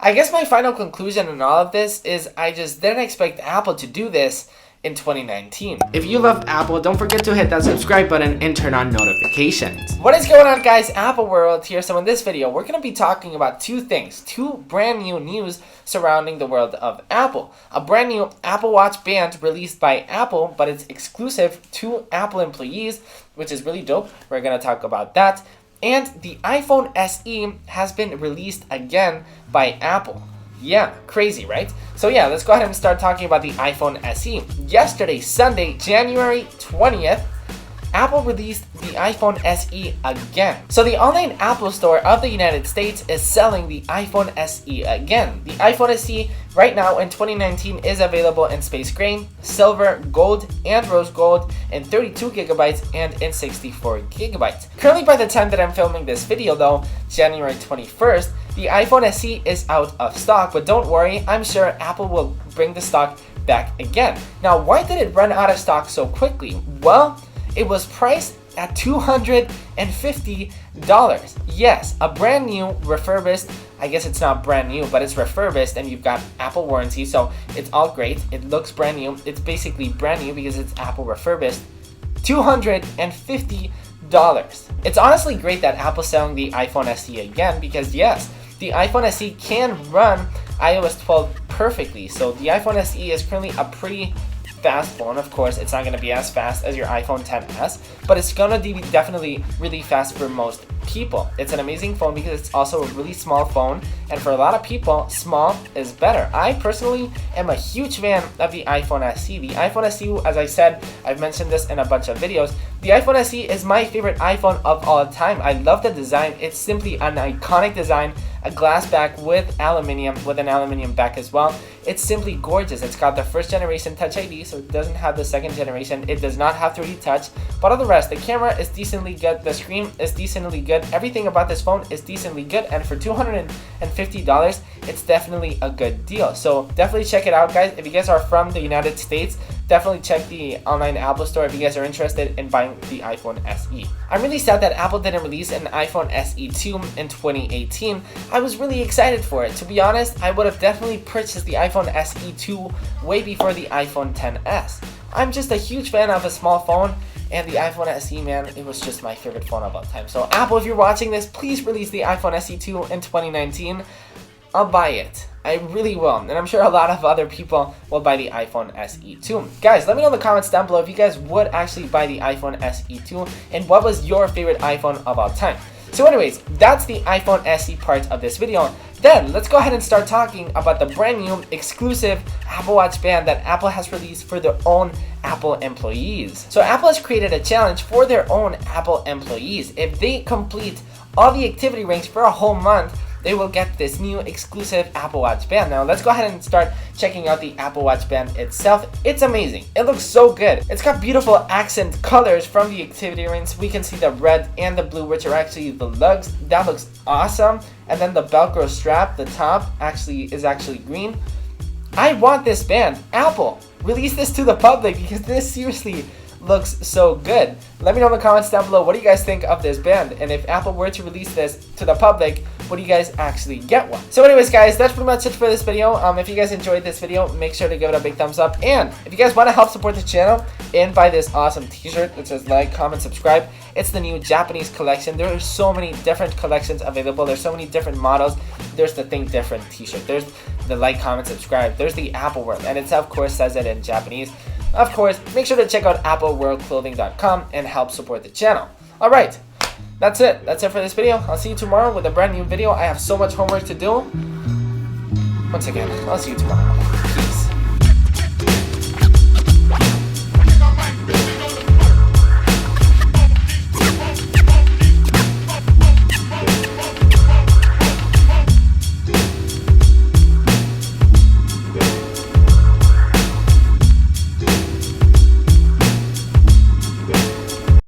I guess my final conclusion in all of this is I just didn't expect Apple to do this in 2019. If you love Apple, don't forget to hit that subscribe button and turn on notifications. What is going on, guys? Apple World here. So in this video, we're going to be talking about two things, two brand new news surrounding the world of Apple. A brand new Apple Watch band released by Apple, but it's exclusive to Apple employees, which is really dope. We're going to talk about that. And the iPhone SE has been released again by Apple. Yeah, crazy, right? So yeah, let's go ahead and start talking about the iPhone SE. Yesterday, Sunday, January 20th, Apple released the iPhone SE again. So the online Apple Store of the United States is selling the iPhone SE again. The iPhone SE right now in 2019 is available in space gray, silver, gold, and rose gold in 32 gigabytes and in 64 gigabytes. Currently, by the time that I'm filming this video though, January 21st, the iPhone SE is out of stock, but don't worry, I'm sure Apple will bring the stock back again. Now, why did it run out of stock so quickly? Well, it was priced at $250. Yes, a brand new refurbished, I guess it's not brand new, but it's refurbished and you've got Apple warranty, so it's all great. It looks brand new. It's basically brand new because it's Apple refurbished. $250. It's honestly great that Apple's selling the iPhone SE again because yes, the iPhone SE can run iOS 12 perfectly. So the iPhone SE is currently a pretty fast phone. Of course, it's not going to be as fast as your iPhone XS, but it's going to be definitely really fast for most people. It's an amazing phone because it's also a really small phone, and for a lot of people, small is better. I personally am a huge fan of the iPhone SE. The iPhone SE, as I said, I've mentioned this in a bunch of videos, the iPhone SE is my favorite iPhone of all time. I love the design. It's simply an iconic design, a glass back with aluminum, with an aluminum back as well. It's simply gorgeous. It's got the first generation Touch ID, so it doesn't have the second generation. It does not have 3D touch, but all the rest, the camera is decently good, the screen is decently good, everything about this phone is decently good, and for $250, it's definitely a good deal. So definitely check it out, guys. If you guys are from the United States, definitely check the online Apple Store if you guys are interested in buying the iPhone SE. I'm really sad that Apple didn't release an iPhone SE 2 in 2018. I was really excited for it. To be honest, I would have definitely purchased the iPhone SE 2 way before the iPhone XS. I'm just a huge fan of a small phone, and the iPhone SE, man, it was just my favorite phone of all time. So Apple, if you're watching this, please release the iPhone SE 2 in 2019. I'll buy it. I really will. And I'm sure a lot of other people will buy the iPhone SE 2. Guys, let me know in the comments down below if you guys would actually buy the iPhone SE 2 and what was your favorite iPhone of all time. So anyways, that's the iPhone SE part of this video. Then, let's go ahead and start talking about the brand new exclusive Apple Watch band that Apple has released for their own Apple employees. So Apple has created a challenge for their own Apple employees. If they complete all the activity ranks for a whole month, they will get this new exclusive Apple Watch band. Now let's go ahead and start checking out the Apple Watch band itself. It's amazing. It looks so good. It's got beautiful accent colors from the activity rings. We can see the red and the blue, which are actually the lugs. That looks awesome. And then the Velcro strap, the top, is actually green. I want this band. Apple, release this to the public because this seriously looks so good. Let me know in the comments down below, what do you guys think of this band? And if Apple were to release this to the public, would you guys actually get one? So anyways, guys, that's pretty much it for this video. If you guys enjoyed this video, make sure to give it a big thumbs up. And if you guys want to help support the channel and buy this awesome t-shirt that says like, comment, subscribe, it's the new Japanese collection. There are so many different collections available. There's so many different models. There's the Think Different t-shirt. There's the like, comment, subscribe. There's the Apple World. And it of course says it in Japanese. Of course, make sure to check out appleworldclothing.com and help support the channel. Alright, that's it. That's it for this video. I'll see you tomorrow with a brand new video. I have so much homework to do. Once again, I'll see you tomorrow.